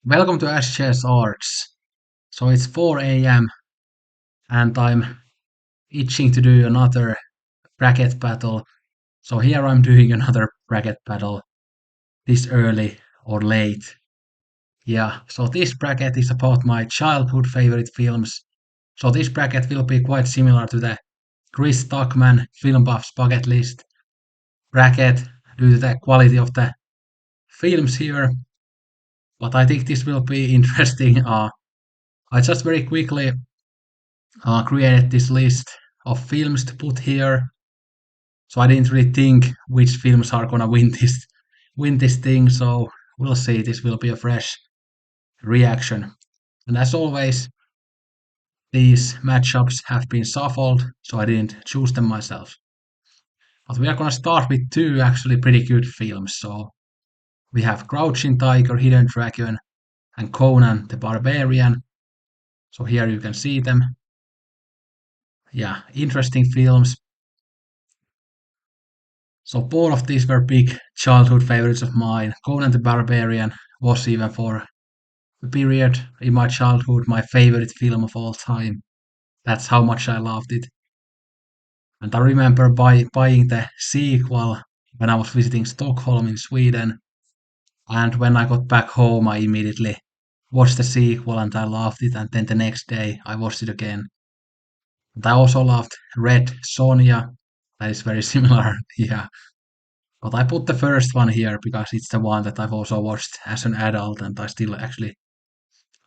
Welcome to SJS Arts. So it's 4 a.m. and I'm itching to do another bracket battle. So here I'm doing another bracket battle this early or late. Yeah, so this bracket is about my childhood favorite films. So this bracket will be quite similar to the Chris Tuckman Film Buffs bucket list bracket due to the quality of the films here. But I think this will be interesting. I just very quickly created this list of films to put here. So I didn't really think which films are gonna win this thing. So we'll see. This will be a fresh reaction. And as always, these matchups have been shuffled, so I didn't choose them myself. But we are gonna start with two actually pretty good films. So we have Crouching Tiger, Hidden Dragon, and Conan the Barbarian. So here you can see them. Yeah, interesting films. So both of these were big childhood favorites of mine. Conan the Barbarian was even for a period in my childhood my favorite film of all time. That's how much I loved it. And I remember buying the sequel when I was visiting Stockholm in Sweden. And when I got back home, I immediately watched the sequel and I loved it. And then the next day, I watched it again. And I also loved Red Sonja. That is very similar. Yeah. But I put the first one here because it's the one that I've also watched as an adult and I still actually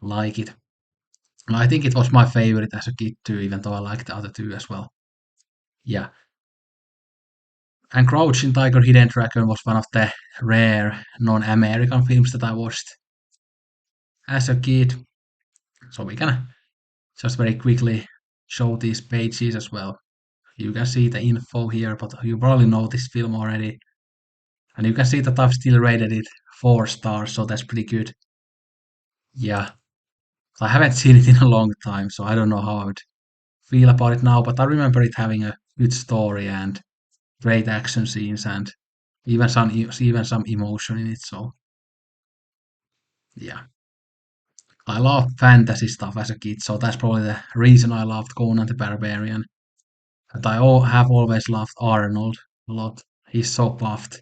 like it. And I think it was my favorite as a kid too, even though I liked the other two as well. Yeah. And Crouching Tiger, Hidden Dragon was one of the rare non-American films that I watched as a kid. So we can just very quickly show these pages as well. You can see the info here, but you probably know this film already. And you can see that I've still rated it 4 stars, so that's pretty good. Yeah. I haven't seen it in a long time, so I don't know how I would feel about it now, but I remember it having a good story and great action scenes and even some emotion in it. So yeah, I loved fantasy stuff as a kid, so that's probably the reason I loved Conan the Barbarian. And have always loved Arnold a lot. He's so buffed.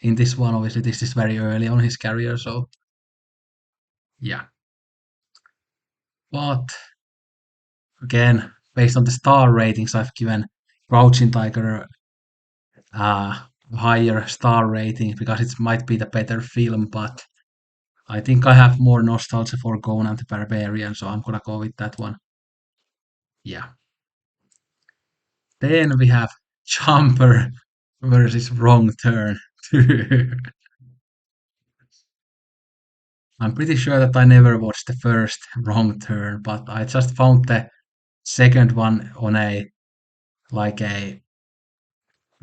In this one, obviously, this is very early on his career, so yeah. But again, based on the star ratings, I've given Crouching Tiger higher star rating because it might be the better film, but I think I have more nostalgia for Conan the Barbarian, so I'm gonna go with that one. Yeah. Then we have Jumper versus Wrong Turn 2. I'm pretty sure that I never watched the first Wrong Turn, but I just found the second one on a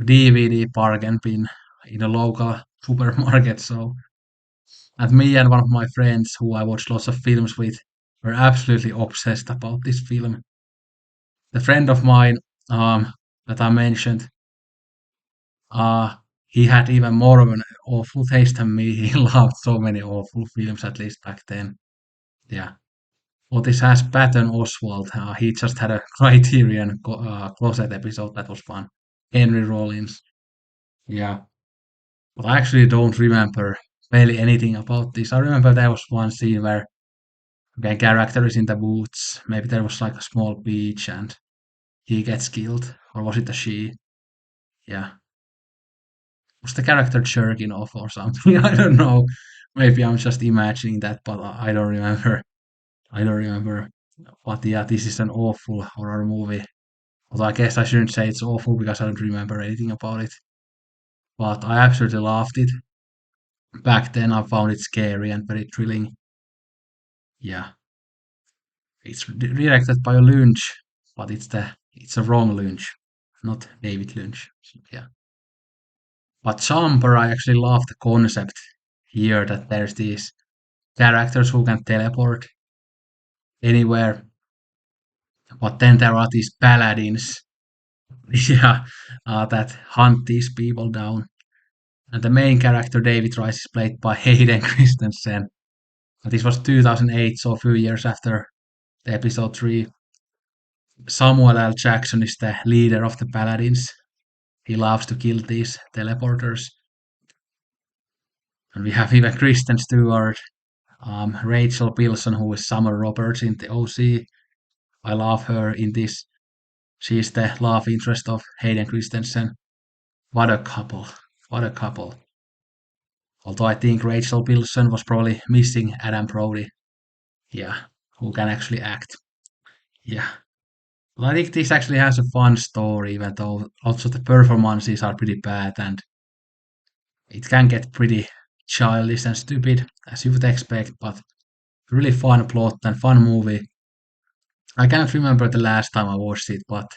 DVD bargain bin in a local supermarket. So, and me and one of my friends who I watched lots of films with were absolutely obsessed about this film. The friend of mine that I mentioned, uh, he had even more of an awful taste than me. He loved so many awful films, at least back then. Yeah. Well, this has Patton Oswalt. He just had a Criterion Closet episode that was fun. Henry Rollins. Yeah. But I actually don't remember barely anything about this. I remember there was one scene where the character is in the woods. Maybe there was like a small beach and he gets killed. Or was it a she? Yeah. Was the character jerking off or something? I don't know. Maybe I'm just imagining that, but I don't remember. I don't remember. But yeah, this is an awful horror movie. Although I guess I shouldn't say it's awful because I don't remember anything about it. But I absolutely loved it. Back then I found it scary and very thrilling. Yeah. It's directed by a Lynch, but it's a wrong Lynch, not David Lynch. So, yeah. But Jumper, I actually love the concept here that there's these characters who can teleport anywhere, but then there are these paladins, yeah, that hunt these people down. And the main character, David Rice, is played by Hayden Christensen. This was 2008, so a few years after the episode 3. Samuel L. Jackson is the leader of the Paladins. He loves to kill these teleporters. And we have even Kristen Stewart, Rachel Bilson, who is Summer Roberts in the OC. I love her in this. She's the love interest of Hayden Christensen. What a couple. What a couple. Although I think Rachel Bilson was probably missing Adam Brody. Yeah, who can actually act. Yeah. Well, I think this actually has a fun story, even though also the performances are pretty bad and it can get pretty childish and stupid, as you would expect, but really fun plot and fun movie. I can't remember the last time I watched it, but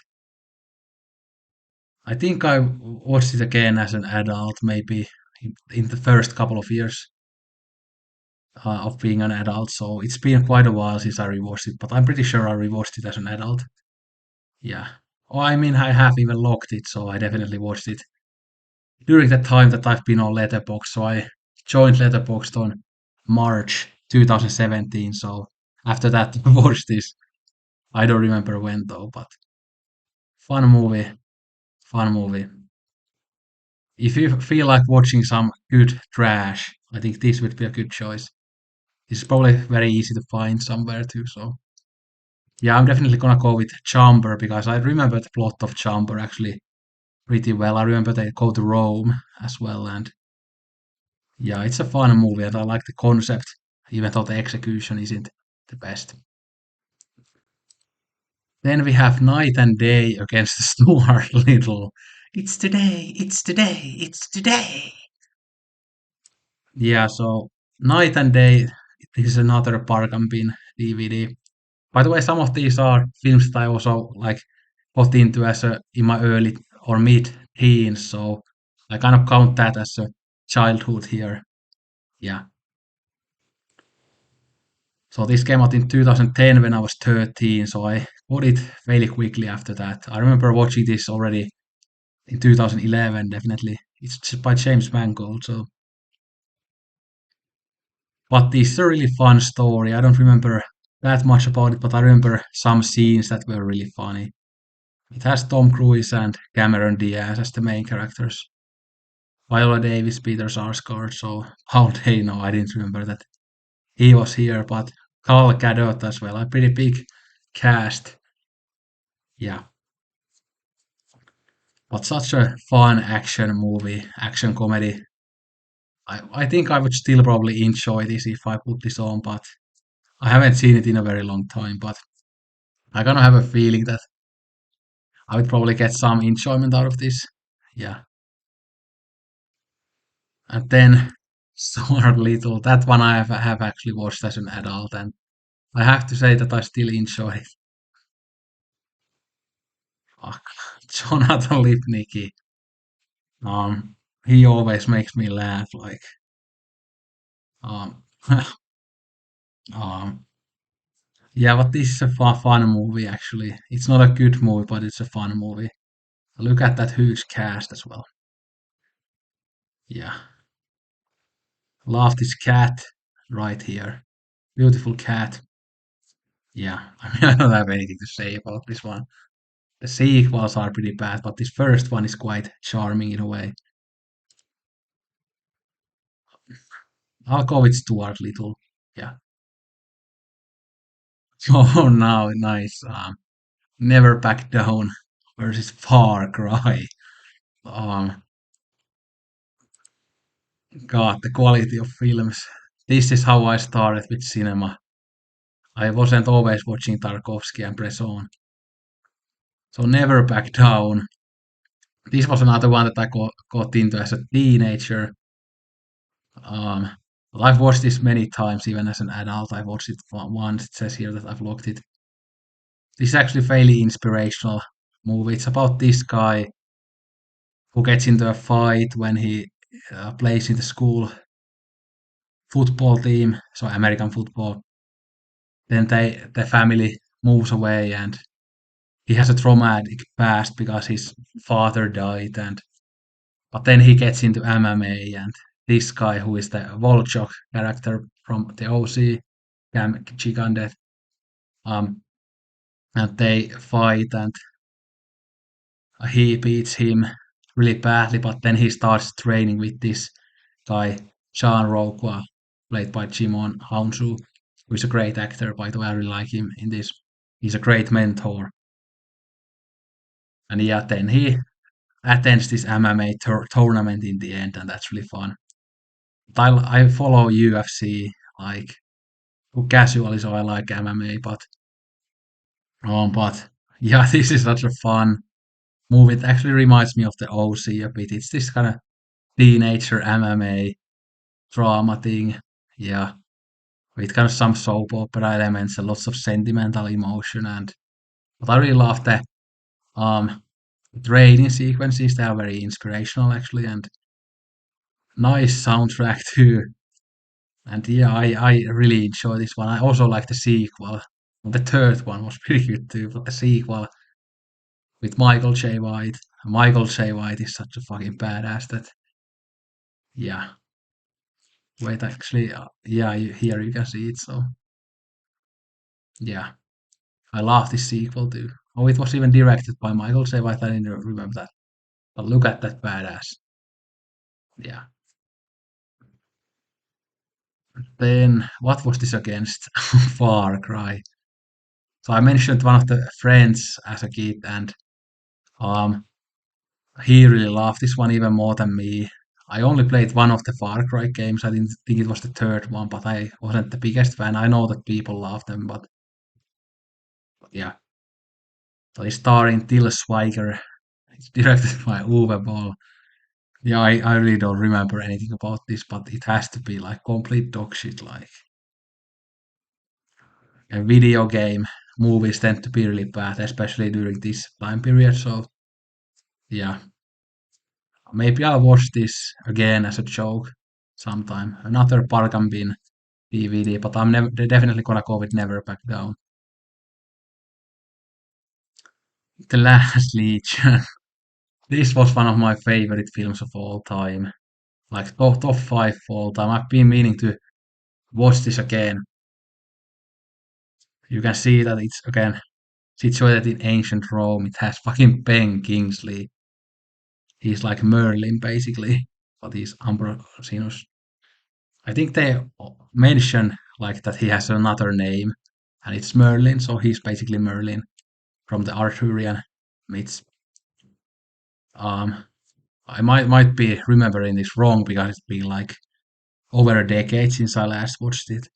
I think I watched it again as an adult, maybe in the first couple of years of being an adult. So it's been quite a while since I rewatched it, but I'm pretty sure I rewatched it as an adult. Yeah. Oh, I mean, I have even locked it, so I definitely watched it during the time that I've been on Letterboxd. So I joined Letterboxd on March 2017. So after that, I watched this. I don't remember when though, but fun movie. Fun movie. If you feel like watching some good trash, I think this would be a good choice. It's probably very easy to find somewhere too. So yeah, I'm definitely gonna go with Chamber because I remember the plot of Chamber actually pretty well. I remember they go to Rome as well, and yeah, it's a fun movie, and I like the concept, even though the execution isn't the best. Then we have Night and Day against Stuart Little. It's today, it's today, it's today. Yeah, so Night and Day, this is another Bargain Bin DVD. By the way, some of these are films that I also like got into as a in my early or mid teens, so I kind of count that as a childhood here. Yeah. So this came out in 2010 when I was 13, so I bought it fairly quickly after that. I remember watching this already in 2011, definitely. It's by James Mangold, so but this is a really fun story. I don't remember that much about it, but I remember some scenes that were really funny. It has Tom Cruise and Cameron Diaz as the main characters. Viola Davis, Peter Sarsgaard, so how they know? I didn't remember that he was here, but Gal Gadot as well. A pretty big cast. Yeah, but such a fun action movie, action comedy. I think I would still probably enjoy this if I put this on, but I haven't seen it in a very long time. But I kind of have a feeling that I would probably get some enjoyment out of this. Yeah. And then Stuart Little, that one I have actually watched as an adult, and I have to say that I still enjoy it. Fuck. Jonathan Lipnicki. He always makes me laugh. Like, um, um, yeah, but this is a fun movie actually. It's not a good movie, but it's a fun movie. Look at that huge cast as well. Yeah, love this cat right here. Beautiful cat. Yeah, I mean, I don't have anything to say about this one. The sequels are pretty bad, but this first one is quite charming in a way. I'll go with Stuart Little. Yeah. Oh, now nice. Never Back Down versus Far Cry. Um, God, the quality of films. This is how I started with cinema. I wasn't always watching Tarkovsky and Bresson. So Never Back Down. This was another one that I got into as a teenager. Um, I've watched this many times, even as an adult. I watched it once. It says here that I've looked it. This is actually fairly inspirational movie. It's about this guy who gets into a fight when he plays in the school football team, so American football. Then the family moves away, and he has a traumatic past because his father died, and but then he gets into MMA, and this guy who is the Volchok character from the OC, Gigante, um, and they fight, and he beats him really badly, but then he starts training with this guy, Sean Rockwell, played by Jimon Hounsou, who is a great actor, by the way. I really like him in this. He's a great mentor. And yeah, then he attends this MMA tournament in the end, and that's really fun. I follow UFC like casually, so I like MMA, but yeah, this is such a fun movie. It actually reminds me of the OC a bit. It's this kind of teenager MMA drama thing. Yeah, with kind of some soap opera elements and lots of sentimental emotion. And but I really love the um training sequences. They are very inspirational actually, and nice soundtrack too. And yeah, I really enjoy this one. I also like the sequel. The third one was pretty good too, but the sequel with Michael J. White. Michael J. White is such a fucking badass that yeah. Wait, actually, yeah, here you can see it. So yeah, I love this sequel too. Oh, it was even directed by Michael J. White. I didn't remember that. But look at that badass. Yeah. Then what was this against? Far Cry. So I mentioned one of the friends as a kid, and um, he really loved this one even more than me. I only played one of the Far Cry games. I didn't think it was the third one, but I wasn't the biggest fan. I know that people love them, but yeah. So it's starring Till Schweiger. It's directed by Uwe Boll. Yeah, I really don't remember anything about this, but it has to be like complete dog shit. Like a video game movies tend to be really bad, especially during this time period. So yeah, maybe I'll watch this again as a joke sometime. Another Bargain Bin DVD, but I'm never definitely gonna go with Never Back Down. The Last Legion. This was one of my favorite films of all time. Like top five of all time. I've been meaning to watch this again. You can see that it's again situated in ancient Rome. It has fucking Ben Kingsley. He's like Merlin basically, but he's Ambrosinos. I think they mention like that he has another name, and it's Merlin. So he's basically Merlin from the Arthurian myths. Um, I might be remembering this wrong because it's been like over a decade since I last watched it.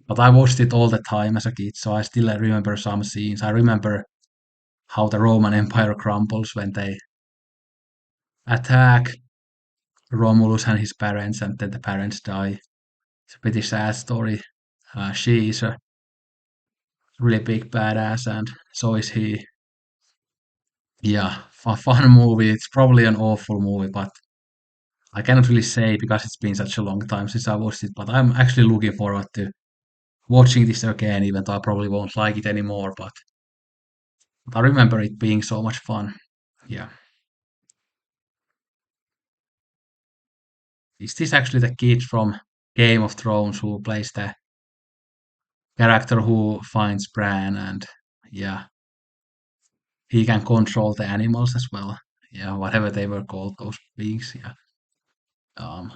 But I watched it all the time as a kid, so I still remember some scenes. I remember how the Roman Empire crumbles when they attack Romulus and his parents, and then the parents die. It's a pretty sad story. She is a really big badass, and so is he. Yeah, fun movie. It's probably an awful movie, but I cannot really say because it's been such a long time since I watched it. But I'm actually looking forward to watching this again, even though I probably won't like it anymore. But I remember it being so much fun. Yeah. Is this actually the kid from Game of Thrones who plays the character who finds Bran and yeah, he can control the animals as well. Yeah, whatever they were called, those beings. Yeah. Um.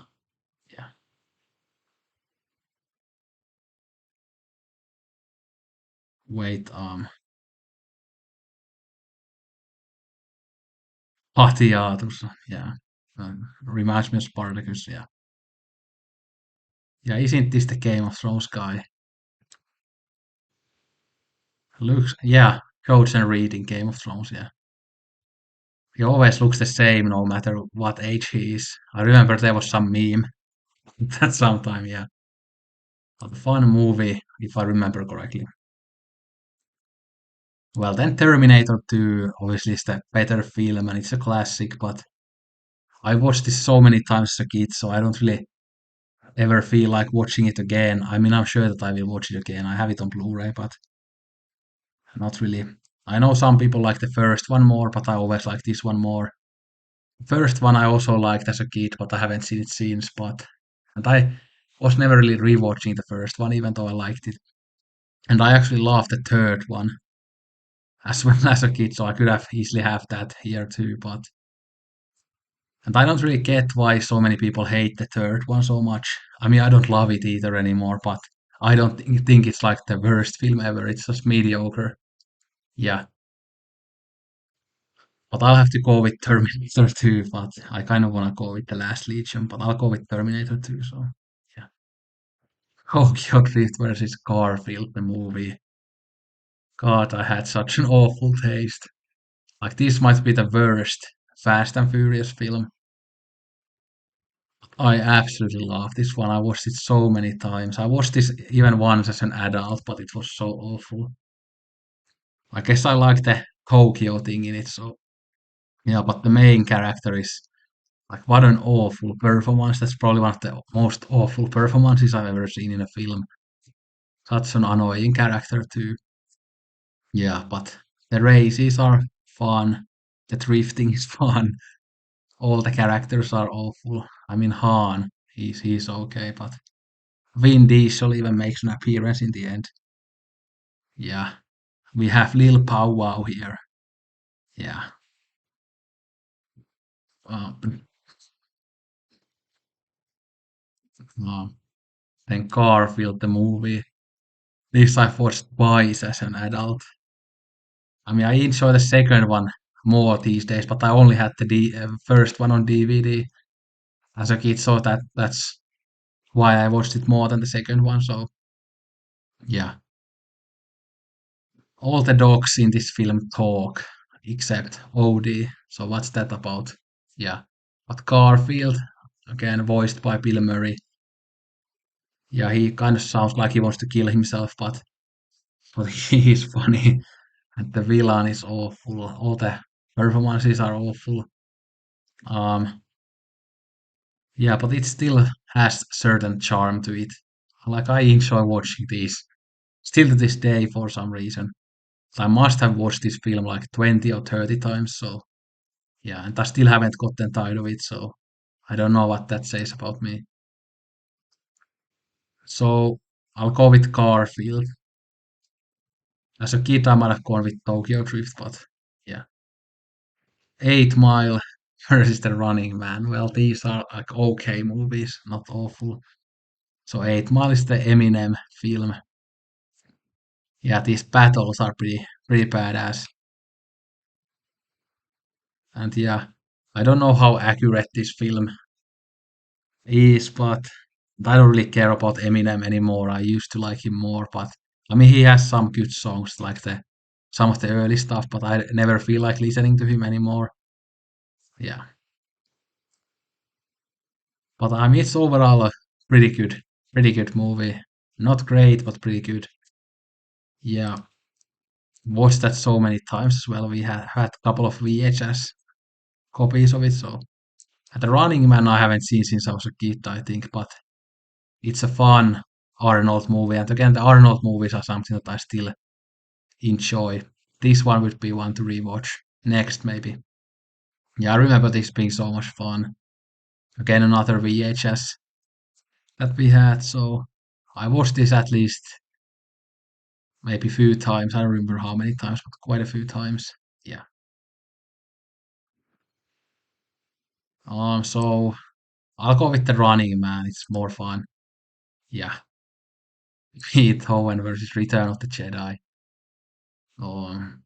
Yeah. Wait. Patiatus. Yeah. Reminds me of Spartacus. Yeah. Yeah. Isn't this the Game of Thrones guy? Looks. Yeah. Coach and Reed in Game of Thrones. Yeah. He always looks the same no matter what age he is. I remember there was some meme that sometime. Yeah. But a fun movie if I remember correctly. Well, then Terminator 2 obviously is the better film and it's a classic, but I watched this so many times as a kid, so I don't really ever feel like watching it again. I mean, I'm sure that I will watch it again. I have it on Blu-ray, but not really. I know some people like the first one more, but I always like this one more. First one I also liked as a kid, but I haven't seen it since. But and was never really rewatching the first one, even though I liked it. And I actually loved the third one as well as a kid, so I could have easily have that here too. But and I don't really get why so many people hate the third one so much. I mean, I don't love it either anymore, but I don't think it's like the worst film ever. It's just mediocre. Yeah, but I'll have to go with Terminator 2, but I kind of want to go with The Last Legion, but I'll go with Terminator 2, so yeah. Tokyo Drift versus Garfield, the movie. God, I had such an awful taste. Like, this might be the worst Fast and Furious film. I absolutely love this one. I watched it so many times. I watched this even once as an adult, but it was so awful. I guess I like the Tokyo thing in it, so yeah, but the main character is like what an awful performance. That's probably one of the most awful performances I've ever seen in a film. Such an annoying character too. Yeah, but the races are fun. The drifting is fun. All the characters are awful. I mean, Han, he's okay, but Vin Diesel even makes an appearance in the end. Yeah, we have Lil Pow Wow here. Yeah. Uh, uh, then Garfield, the movie. This I've watched twice as an adult. I mean, I enjoy the second one more these days, but I only had the first one on DVD as a kid, so that's why I watched it more than the second one. So yeah, all the dogs in this film talk except OD. So what's that about? Yeah, but Garfield, again voiced by Bill Murray. Yeah, he kind of sounds like he wants to kill himself, but he is funny. And the villain is awful. All the performances are awful. Um, yeah, but it still has certain charm to it. Like I enjoy watching these still to this day for some reason. I must have watched this film like 20 or 30 times, so yeah, and I still haven't gotten tired of it, so I don't know what that says about me. So I'll go with Garfield. As a kid, I might have gone with Tokyo Drift, but yeah. 8 Mile versus The Running Man. Well, these are like okay movies, not awful. So 8 Mile is the Eminem film. Yeah, these battles are pretty badass. And yeah, I don't know how accurate this film is, but I don't really care about Eminem anymore. I used to like him more, but I mean he has some good songs like the some of the early stuff, but I never feel like listening to him anymore. Yeah. But I mean it's overall a pretty good movie. Not great, but pretty good. Yeah. Watched that so many times as well. We had a couple of VHS copies of it, so The Running Man I haven't seen since I was a kid, I think, but it's a fun Arnold movie. And again, the Arnold movies are something that I still enjoy. This one would be one to rewatch next, maybe. Yeah, I remember this being so much fun. Again, another VHS that we had. So I watched this at least maybe a few times. I don't remember how many times, but quite a few times. Yeah. So I'll go with The Running Man. It's more fun. Yeah. Beethoven versus Return of the Jedi. Um,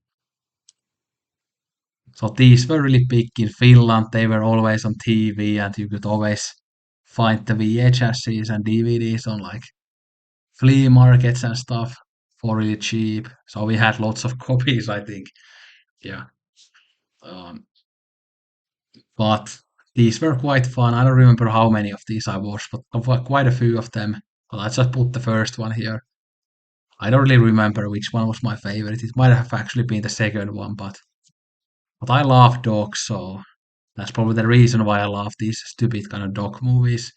so these were really big in Finland. They were always on TV, and you could always find the VHSs and DVDs on like flea markets and stuff for really cheap. So we had lots of copies, I think. Yeah. Um, but these were quite fun. I don't remember how many of these I watched, but quite a few of them. But I just put the first one here. I don't really remember which one was my favorite. It might have actually been the second one, but I love dogs, so that's probably the reason why I love these stupid kind of dog movies.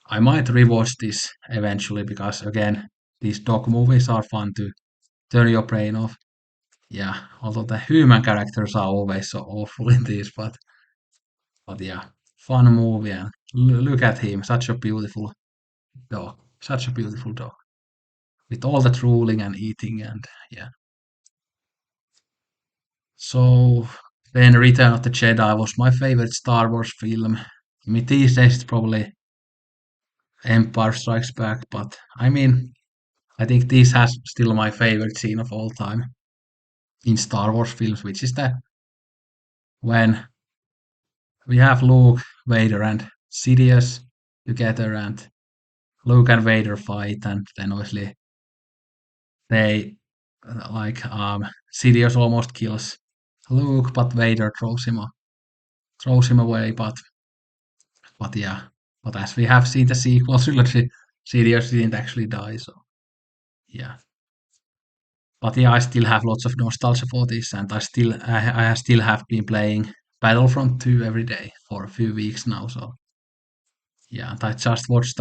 I might rewatch this eventually because again, these dog movies are fun to turn your brain off. Yeah, although the human characters are always so awful in these, but yeah, fun movie and look at him, such a beautiful dog. Such a beautiful dog. With all the drooling and eating and yeah. So then Return of the Jedi was my favorite Star Wars film. I mean these days it's probably Empire Strikes Back, but I mean I think this has still my favorite scene of all time in Star Wars films, which is that when we have Luke, Vader, and Sidious together, and Luke and Vader fight, and then obviously they Sidious almost kills Luke, but Vader throws him away. But yeah, but as we have seen the sequel trilogy, Sidious didn't actually die. So yeah, but yeah, I still have lots of nostalgia for this, and I still have been playing Battlefront 2 every day for a few weeks now. So yeah, and I just watched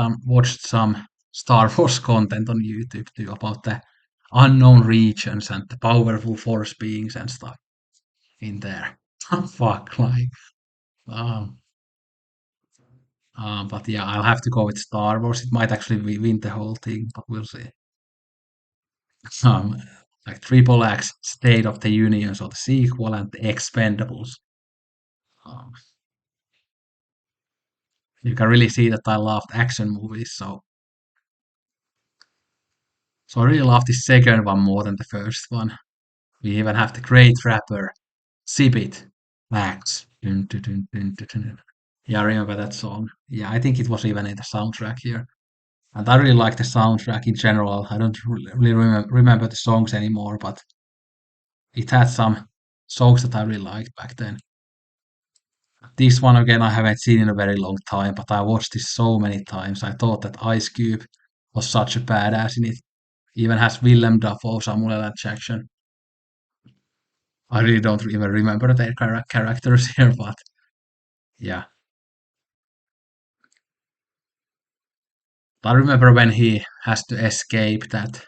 some Star Wars content on YouTube too about the unknown regions and the powerful force beings and stuff in there. Fuck, like, um, but yeah, I'll have to go with Star Wars. It might actually win the whole thing, but we'll see. Um, like Triple X, State of the Union, so the sequel, and the Expendables. Um, you can really see that I loved action movies, so I really love the second one more than the first one. We even have the great rapper Sibit Max. Dun, dun, dun, dun, dun, dun. Yeah, I remember that song. Yeah, I think it was even in the soundtrack here. And I really like the soundtrack in general. I don't really remember the songs anymore, but it had some songs that I really liked back then. This one again, I haven't seen in a very long time, but I watched this so many times. I thought that Ice Cube was such a badass in it. Even has Willem Dafoe, Samuel L. Jackson. I really don't even remember their characters here, but yeah. I remember when he has to escape that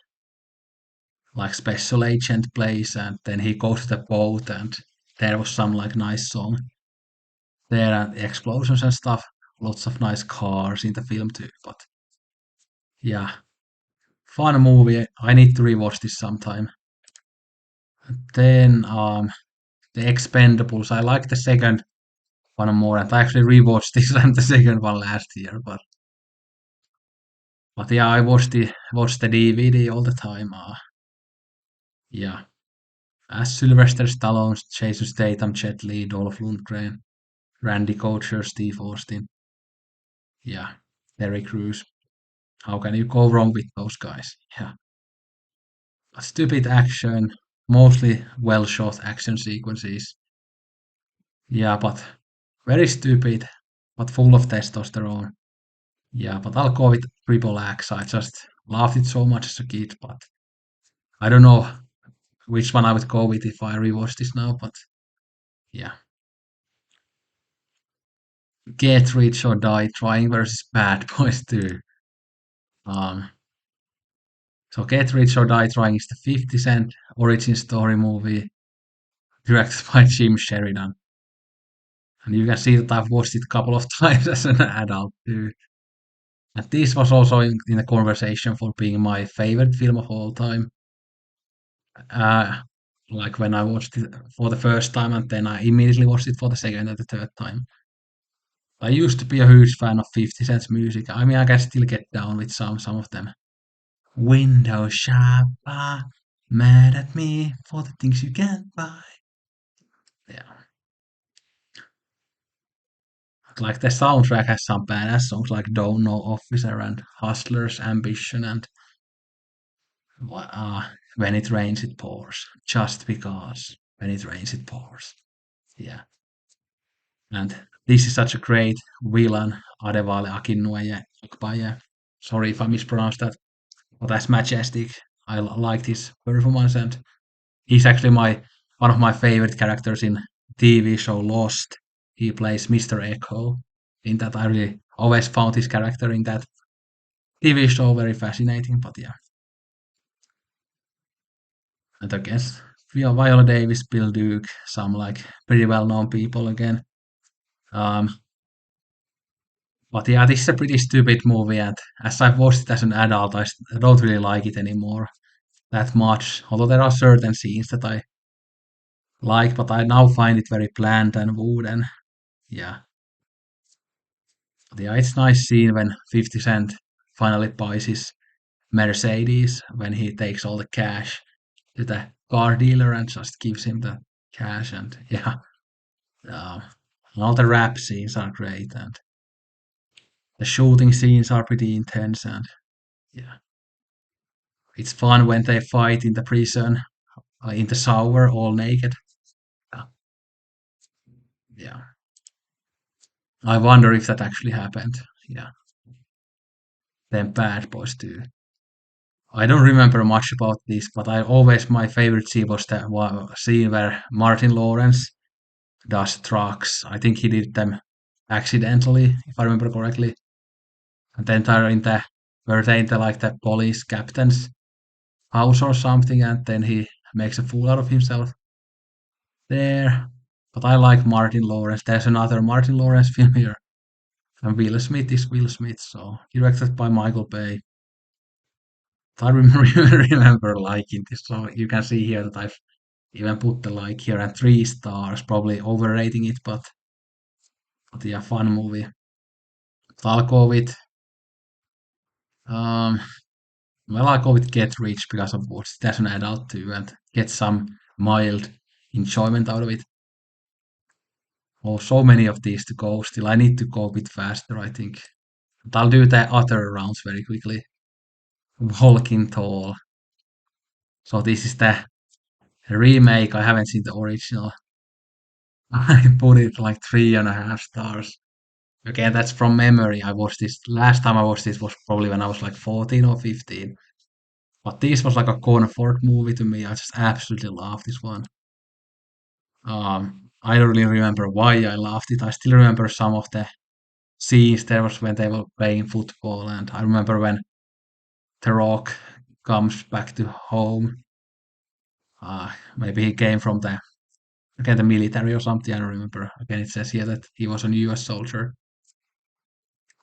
like special agent place, and then he goes to the boat, and there was some like nice song there, and explosions and stuff. Lots of nice cars in the film too. But yeah, fun movie. I need to rewatch this sometime. Then the Expendables. I like the second one more, and I actually rewatched this and the second one last year. But yeah, I watched the DVD all the time. Yeah, as Sylvester Stallone, Jason Statham, Jet Li, Dolph Lundgren, Randy Couture, Steve Austin. Yeah, Terry Crews. How can you go wrong with those guys? Yeah, stupid action, mostly well shot action sequences. Yeah, but very stupid, but full of testosterone. Yeah, but I'll go with Triple X. I just loved it so much as a kid, but I don't know which one I would go with if I rewatch this now. But yeah, Get Rich or Die Trying versus Bad Boys 2. Um, so Get Rich or Die Trying is the 50 Cent origin story movie directed by Jim Sheridan. And you can see that I've watched it a couple of times as an adult too. And this was also in the conversation for being my favorite film of all time. Uh, like when I watched it for the first time, and then I immediately watched it for the second and the third time. I used to be a huge fan of 50 Cent's music. I mean, I can still get down with some of them. Window shopper, mad at me for the things you can't buy. Yeah, like the soundtrack has some badass songs like "Don't Know Officer" and "Hustler's Ambition" and "When It Rains It Pours." Just because when it rains it pours. Yeah, and this is such a great villain, Adevale Akinnueye Akbaye. Sorry if I mispronounced that, but that's majestic. I liked his performance, and he's actually my one of my favorite characters in TV show Lost. He plays Mr. Echo. In that, I really always found his character in that TV show very fascinating. But yeah, and against Viola Davis, Bill Duke, some like pretty well known people again. Um, But yeah, this is a pretty stupid movie, and as I've watched it as an adult, I don't really like it anymore that much. Although there are certain scenes that I like, but I now find it very bland and wooden. Yeah, but yeah, it's nice scene when 50 Cent finally buys his Mercedes when he takes all the cash to the car dealer and just gives him the cash. And yeah, um, and all the rap scenes are great, and the shooting scenes are pretty intense. And yeah, it's fun when they fight in the prison, in the shower, all naked. Yeah, yeah. I wonder if that actually happened. Yeah, them bad boys too. I don't remember much about this, but I always my favorite scene was the scene where Martin Lawrence does drugs. I think he did them accidentally, if I remember correctly. And then they're in the were they in the like the police captain's house or something, and then he makes a fool out of himself there. But I like Martin Lawrence. There's another Martin Lawrence film here, and Will Smith is Will Smith, so directed by Michael Bay. I remember liking this, so you can see here that I've even put the like here and 3 stars, probably overrating it, but yeah, fun movie. I'll go with um well, I'll go with Get Rich because I've watched it as an adult too and get some mild enjoyment out of it. Oh, so many of these to go still. I need to go a bit faster, I think. But I'll do the other rounds very quickly. Walking Tall. So this is the remake. I haven't seen the original. I put it like 3.5 stars. Again, that's from memory. I watched this last time I watched this was probably when I was like 14 or 15. But this was like a comfort movie to me. I just absolutely love this one. I don't really remember why I loved it. I still remember some of the scenes there was when they were playing football, and I remember when The Rock comes back to home. Maybe he came from the again the military or something. I don't remember. Again, it says here that he was a U.S. soldier.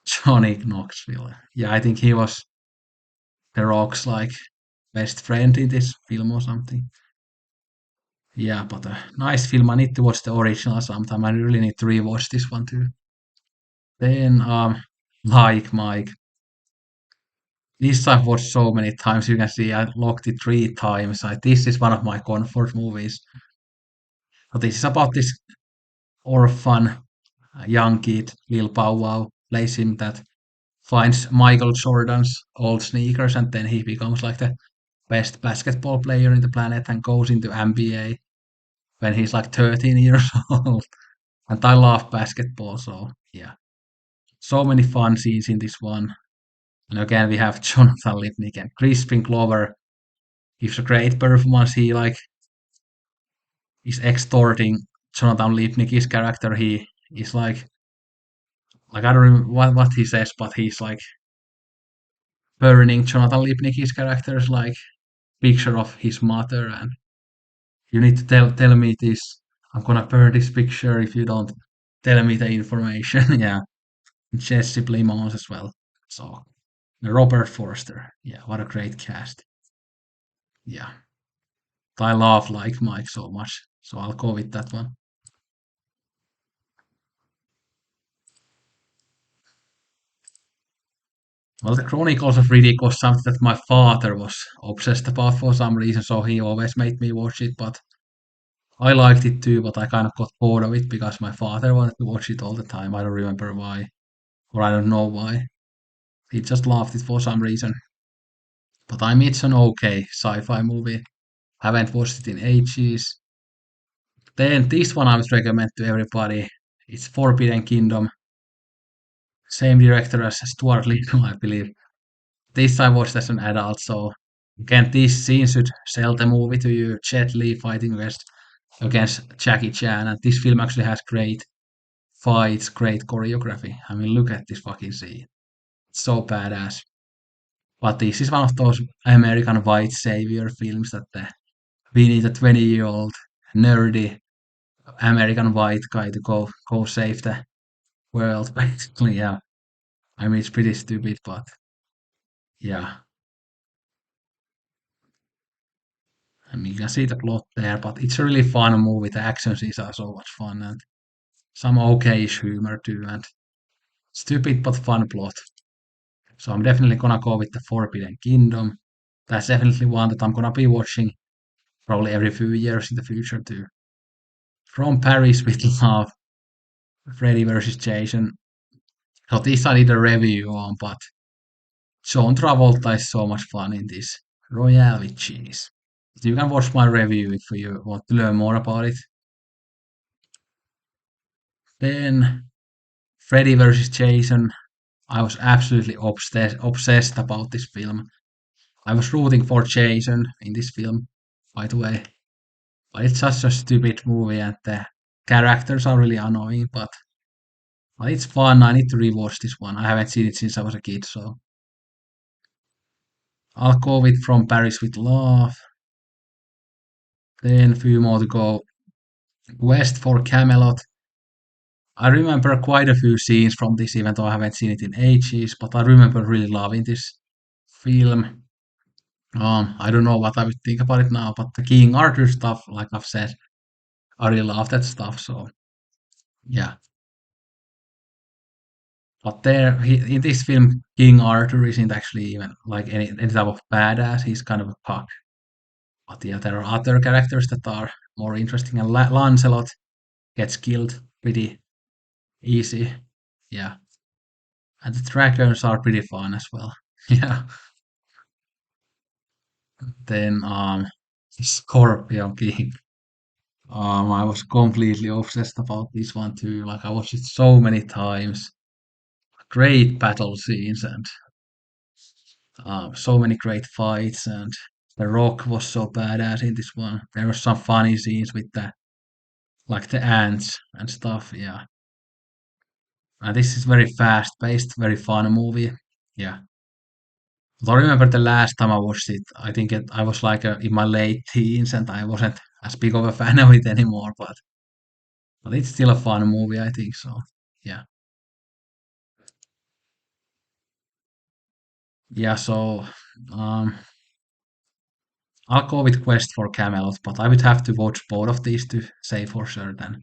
Johnny Knoxville. Yeah, I think he was The Rock's like best friend in this film or something. Yeah, but a nice film. I need to watch the original sometime. I really need to rewatch this one too. Then, like Mike, this I've watched so many times. You can see I locked it 3 times. This is one of my comfort movies. So this is about this orphan young kid, Lil Bow Wow, plays him that finds Michael Jordan's old sneakers, and then he becomes like the best basketball player in the planet and goes into NBA when he's like 13 years old. And I love basketball, so yeah. So many fun scenes in this one. And again, we have Jonathan Lipnick and Crispin Glover. Gives a great performance. He like is extorting Jonathan Lipnick's character. He is like I don't remember what he says, but he's like burning Jonathan Lipnick's character's like picture of his mother, and you need to tell me this. I'm gonna burn this picture if you don't tell me the information. Yeah, Jesse Plemons as well. So Robert Forster. Yeah, what a great cast. Yeah, I love Like Mike so much, so I'll go with that one. Well, the Chronicles of Riddick was something that my father was obsessed about for some reason, so he always made me watch it. But I liked it too, but I kind of got bored of it because my father wanted to watch it all the time. I don't remember why, or I don't know why. He just loved it for some reason. But I mean, it's an okay sci-fi movie. Haven't watched it in ages. Then this one I would recommend to everybody. It's Forbidden Kingdom. Same director as Stuart Little, I believe. This I watched as an adult, so again, this scene should sell the movie to you. Jet Li fighting against Jackie Chan, and this film actually has great fights, great choreography. I mean, look at this fucking scene. It's so badass. But this is one of those American white savior films that we need a 20-year-old nerdy American white guy to go save the world, basically. Yeah, I mean, it's pretty stupid, but yeah. I mean, you can see the plot there, but it's a really fun movie. The action scenes are so much fun and some okay-ish humor too, and stupid but fun plot. So I'm definitely gonna go with the Forbidden Kingdom. That's definitely one that I'm gonna be watching probably every few years in the future too. From Paris with Love, Freddy versus Jason. So this I did a review on, but John Travolta is so much fun in this. Royale with cheese. You can watch my review if you want to learn more about it. Then Freddy versus Jason. I was absolutely obsessed about this film. I was rooting for Jason in this film, by the way. But it's such a stupid movie and the characters are really annoying, but it's fun. I need to rewatch this one. I haven't seen it since I was a kid, so I'll go with From Paris with Love. Then a few more to go. West for Camelot. I remember quite a few scenes from this, even though I haven't seen it in ages, but I remember really loving this film. I don't know what I would think about it now, but the King Arthur stuff, like I've said, I really love that stuff. So yeah, but in this film, King Arthur isn't actually even like any type of badass. He's kind of a punk. But yeah, there are other characters that are more interesting, and Lancelot gets killed pretty easy. Yeah, and the dragons are pretty fun as well. Yeah. Then Scorpion King. I was completely obsessed about this one too. Like I watched it so many times. Great battle scenes and so many great fights. And The Rock was so badass in this one. There were some funny scenes with the ants and stuff. Yeah, and this is very fast paced, very fun movie. Yeah. But I remember the last time I watched it, I think I was like in my late teens and I wasn't as big of a fan of it anymore. But it's still a fun movie, I think so. Yeah. Yeah, so um I'll go with Quest for Camelot, but I would have to watch both of these to say for sure then.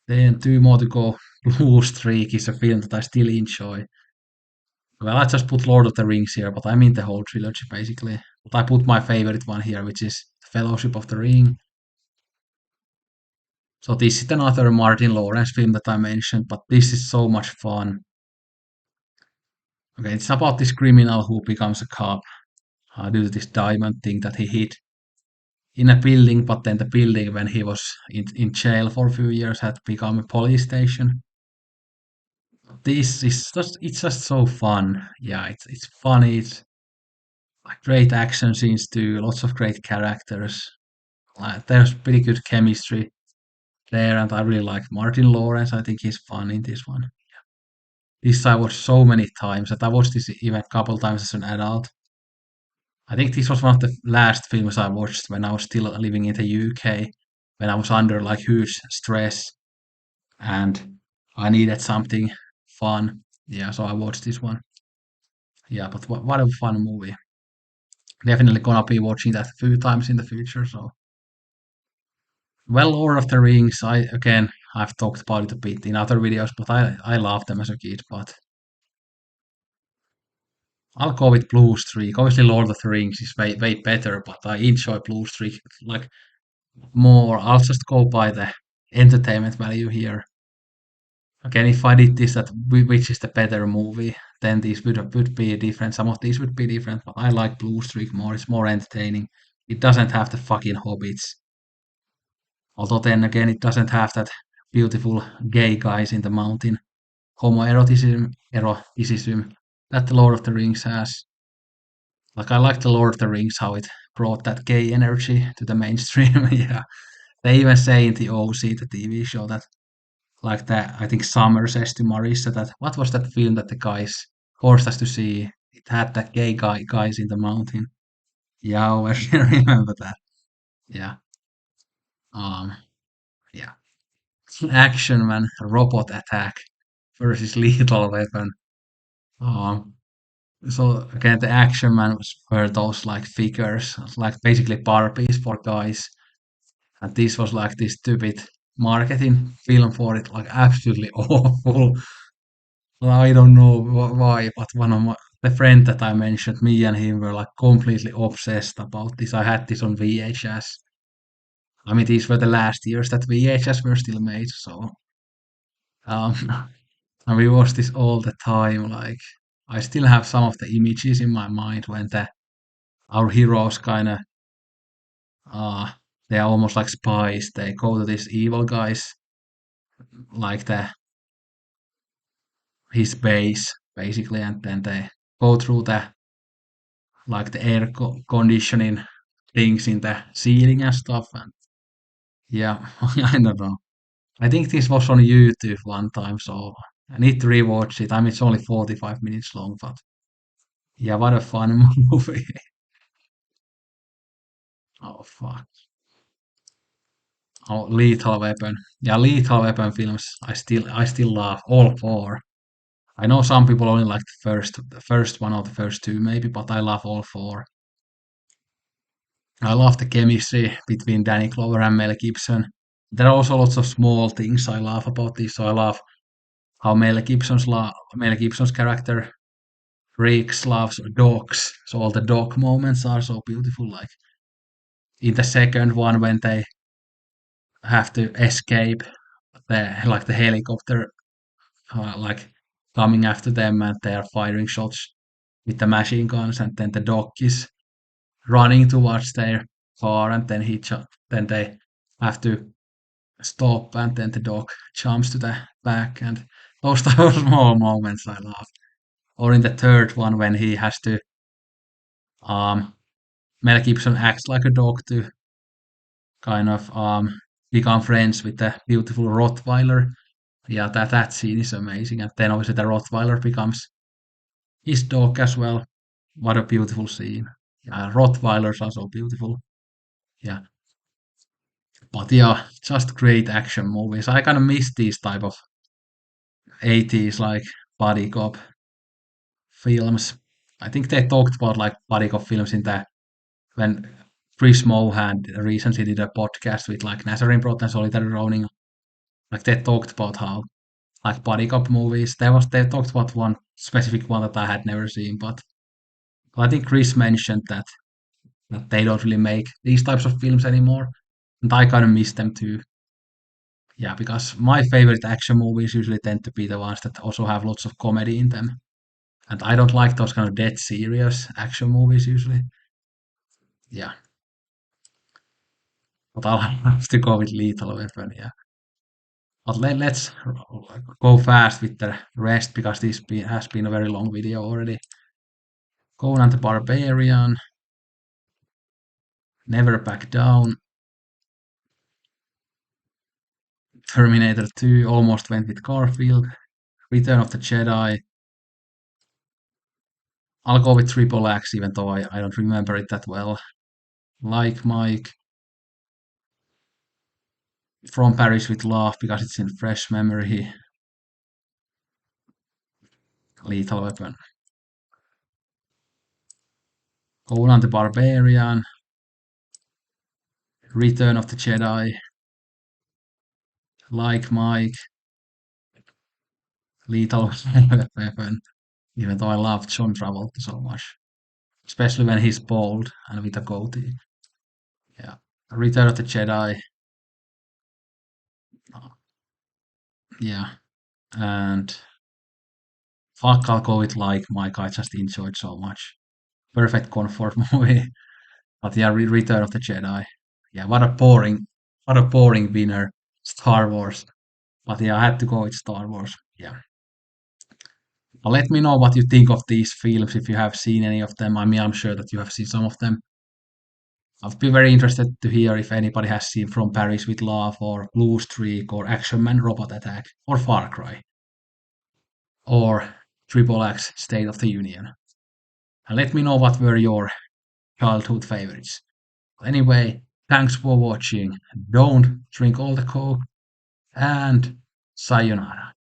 Then two more to go. Blue Streak is a film that I still enjoy. Well, I just put Lord of the Rings here, but I mean the whole trilogy basically. But I put my favorite one here, which is Fellowship of the Ring. So this is another Martin Lawrence film that I mentioned, but this is so much fun. Okay, it's about this criminal who becomes a cop due to this diamond thing that he hid in a building, but then the building, when he was in jail for a few years, had become a police station. This is it's just so fun. Yeah, it's funny. It's like great action scenes too. Lots of great characters. There's pretty good chemistry there, and I really like Martin Lawrence. I think he's fun in this one. This I watched so many times that I watched this even a couple times as an adult. I think this was one of the last films I watched when I was still living in the UK, when I was under like huge stress and I needed something fun. Yeah, so I watched this one. Yeah, but what a fun movie. Definitely gonna be watching that a few times in the future. So, well, Lord of the Rings. I've talked about it a bit in other videos, but I loved them as a kid. But I'll go with Blue Streak. Obviously, Lord of the Rings is way better, but I enjoy Blue Streak like more. I'll just go by the entertainment value here. Again, if I did this, that which is the better movie, then these would be different. Some of these would be different, but I like Blue Streak more. It's more entertaining. It doesn't have the fucking hobbits. Although then again, it doesn't have that beautiful gay guys in the mountain homoeroticism that the Lord of the Rings has. Like I like the Lord of the Rings how it brought that gay energy to the mainstream. Yeah, they even say in the OC, the TV show, that like that. I think Summer says to Marissa that what was that film that the guys forced us to see? It had that gay guys in the mountain. Yeah, I remember that. Yeah. Um. Yeah. Action man, robot attack. versus Lethal Weapon. Um, so again, the Action Man were those like figures, like basically Barbies for guys, and this was like this stupid marketing film for it, like absolutely awful. Well, I don't know why, but the friend that I mentioned, me and him were like completely obsessed about this. I had this on VHS. I mean, these were the last years that VHS were still made, so um, and we watched this all the time. Like, I still have some of the images in my mind when our heroes kind of uh they are almost like spies. They go to these evil guys, like his base basically, and then they go through the like the air conditioning things in the ceiling and stuff. And yeah, I don't know. I think this was on YouTube one time, so I need to rewatch it. I mean, it's only 45 minutes long, but yeah, what a fun movie. Oh, fuck. Oh, Lethal Weapon. Yeah, Lethal Weapon films. I still love all four. I know some people only like the first one or the first two maybe, but I love all four. I love the chemistry between Danny Glover and Mel Gibson. There are also lots of small things I love about this. So I love how Mel Gibson's character Riggs loves dogs. So all the dog moments are so beautiful. Like in the second one when they have to escape the helicopter like coming after them and they are firing shots with the machine guns and then the dog is running towards their car and then they have to stop and then the dog jumps to the back and those type of small moments I love. Or in the third one when he has to um Mel Gibson acts like a dog to kind of become friends with the beautiful Rottweiler. Yeah, that scene is amazing. And then obviously the Rottweiler becomes his dog as well. What a beautiful scene. Yeah, Rottweilers are so beautiful. Yeah. But yeah, just great action movies. I kind of miss these type of 80s like buddy cop films. I think they talked about like buddy cop films in the when Chris Mohan recently did a podcast with like Nazarene Brot and Solitary Ronin. Like they talked about how like buddy cop movies. They talked about one specific one that I had never seen, but I think Chris mentioned that they don't really make these types of films anymore, and I kind of miss them too. Yeah, because my favorite action movies usually tend to be the ones that also have lots of comedy in them, and I don't like those kind of dead serious action movies usually. Yeah, but I'll have to go with Lethal Weapon. Yeah, but let's go fast with the rest because has been a very long video already. Conan the Barbarian, Never Back Down, Terminator 2, almost went with Garfield, Return of the Jedi. I'll go with Triple X, even though I don't remember it that well. Like Mike, From Paris with Love, because it's in fresh memory. Lethal Weapon. Conan the Barbarian, Return of the Jedi, Like Mike, Lethal Weapon, even though I love John Travolta so much, especially when he's bald and with a goatee. Yeah. Return of the Jedi, yeah. And fuck, I'll go with Like Mike, I just enjoyed so much. Perfect comfort movie. But yeah, Return of the Jedi. Yeah, what a boring winner. Star Wars. But yeah, I had to go with Star Wars. Yeah. But let me know what you think of these films if you have seen any of them. I mean, I'm sure that you have seen some of them. I'd be very interested to hear if anybody has seen From Paris with Love or Blue Streak or Action Man Robot Attack or Far Cry or Triple X State of the Union. And let me know what were your childhood favorites. Anyway, thanks for watching. Don't drink all the coke and sayonara.